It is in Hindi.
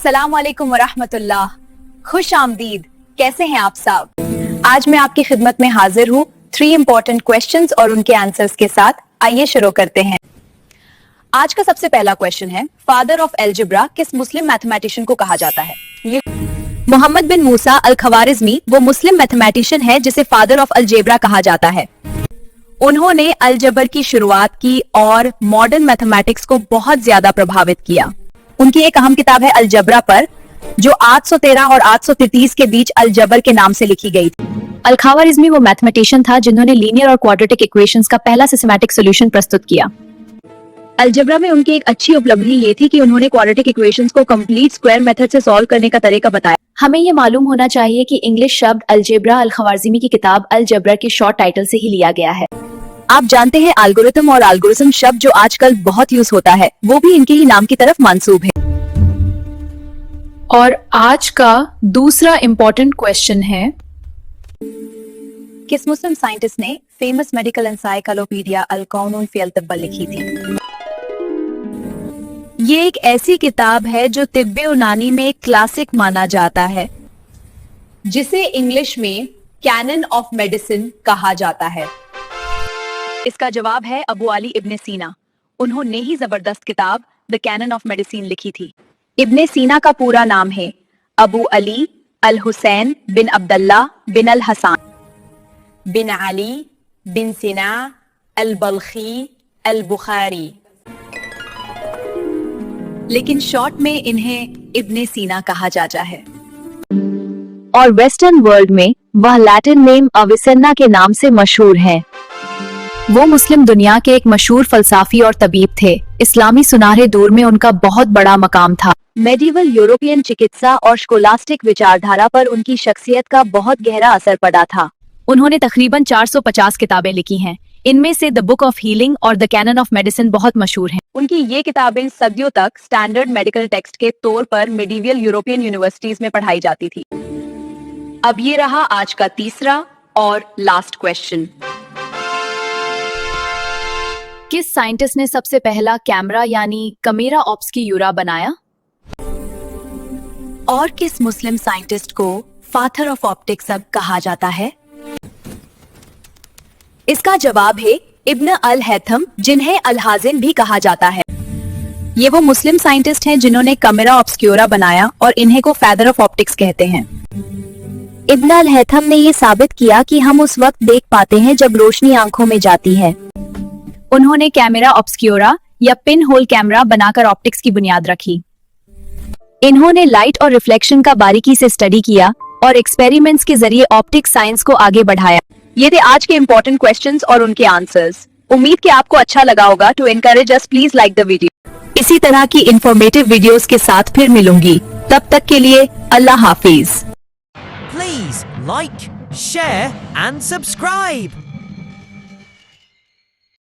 अस्सलाम वालेकुम वरहमतुल्लाह। खुश आमदीद। कैसे हैं आप सब? आज मैं आपकी खिदमत में हाजिर हूँ 3 इम्पोर्टेंट क्वेश्चंस और उनके आंसर्स के साथ। आइए शुरू करते हैं। आज का सबसे पहला क्वेश्चन है, फादर ऑफ अलजेब्रा किस मुस्लिम मैथमेटिशियन को कहा जाता है? ये मोहम्मद बिन मूसा अल खवारिज़मी वो मुस्लिम मैथमेटिशियन है जिसे फादर ऑफ अलजेब्रा कहा जाता है। उन्होंने अलजबर की शुरुआत की और मॉडर्न मैथमेटिक्स को बहुत ज्यादा प्रभावित किया। उनकी एक अहम किताब है अलजबरा पर, जो 813 और 833 के बीच अलजबर के नाम से लिखी गई थी। अल खवारिज़मी वो मैथमेटिशियन था जिन्होंने लीनियर और क्वाड्रेटिक इक्वेशंस का पहला सिस्टमैटिक सॉल्यूशन प्रस्तुत किया। अलजबरा में उनकी एक अच्छी उपलब्धि ये थी कि उन्होंने क्वाड्रेटिक इक्वेशंस को कंप्लीट स्क्वायर मेथड से सॉल्व करने का तरीका बताया। हमें ये मालूम होना चाहिए कि इंग्लिश शब्द अलजेब्रा अल खवारिज़मी की किताब अलजबरा के शॉर्ट टाइटल से ही लिया गया है। आप जानते हैं एल्गोरिथम और एल्गोरिथम शब्द जो आजकल बहुत यूज होता है वो भी इनके ही नाम की तरफ मंसूब है। और आज का दूसरा इम्पोर्टेंट क्वेश्चन है, किस मुस्लिम साइंटिस्ट ने फेमस मेडिकल एनसाइक्लोपीडिया अल कौनुन फी अल तिब्ब लिखी थी? ये एक ऐसी किताब है जो तिब्बे यूनानी में एक क्लासिक माना जाता है, जिसे इंग्लिश में कैनन ऑफ मेडिसिन कहा जाता है। इसका जवाब है अबू अली इब्ने सीना। उन्होंने ही जबरदस्त किताब द कैनन ऑफ मेडिसिन लिखी थी। इब्ने सीना का पूरा नाम है अबू अली अल हुसैन बिन अब्दुल्ला बिन अल हसन बिन अली बिन सीना अल बल्खी अल बुखारी, लेकिन शॉर्ट में इन्हें इब्ने सीना कहा जाता है। और वेस्टर्न वर्ल्ड में वह लैटिन नेम अविसेन्ना के नाम से मशहूर है। वो मुस्लिम दुनिया के एक मशहूर फलसाफी और तबीब थे। इस्लामी सुनहरे दौर में उनका बहुत बड़ा मकाम था। मेडिवल यूरोपियन चिकित्सा और स्कोलास्टिक विचारधारा पर उनकी शख्सियत का बहुत गहरा असर पड़ा था। उन्होंने तकरीबन 450 किताबें लिखी हैं। इनमें से द बुक ऑफ हीलिंग और द कैनन ऑफ मेडिसिन बहुत मशहूर हैं। उनकी ये किताबें सदियों तक स्टैंडर्ड मेडिकल टेक्स्ट के तौर पर मेडिवल यूरोपियन यूनिवर्सिटीज में पढ़ाई जाती थी। अब ये रहा आज का तीसरा और लास्ट क्वेश्चन। किस साइंटिस्ट ने सबसे पहला कैमरा यानी कैमेरा ऑब्स्क्यूरा बनाया? और किस मुस्लिम साइंटिस्ट को फादर ऑफ ऑप्टिक्स अब कहा जाता है? इसका जवाब है इब्न अल हैथम, जिन्हें अल हाजिन भी कहा जाता है। ये वो मुस्लिम साइंटिस्ट हैं जिन्होंने कैमरा ऑब्स्क्यूरा बनाया और इन्हें को फादर ऑफ ऑप्टिक्स कहते हैं। इब्न अल हैथम ने ये साबित किया कि हम उस वक्त देख पाते हैं जब रोशनी आंखों में जाती है। उन्होंने कैमरा ऑब्स्क्यूरा या पिन होल कैमरा बनाकर ऑप्टिक्स की बुनियाद रखी। इन्होंने लाइट और रिफ्लेक्शन का बारीकी से स्टडी किया और एक्सपेरिमेंट्स के जरिए ऑप्टिक्स साइंस को आगे बढ़ाया। ये थे आज के इम्पोर्टेंट क्वेश्चंस और उनके आंसर्स। उम्मीद कि आपको अच्छा लगा होगा। To encourage us please like the video. इसी तरह की इंफॉर्मेटिव वीडियोस के साथ फिर मिलूंगी। तब तक के लिए अल्लाह हाफिज। Please like, share and subscribe.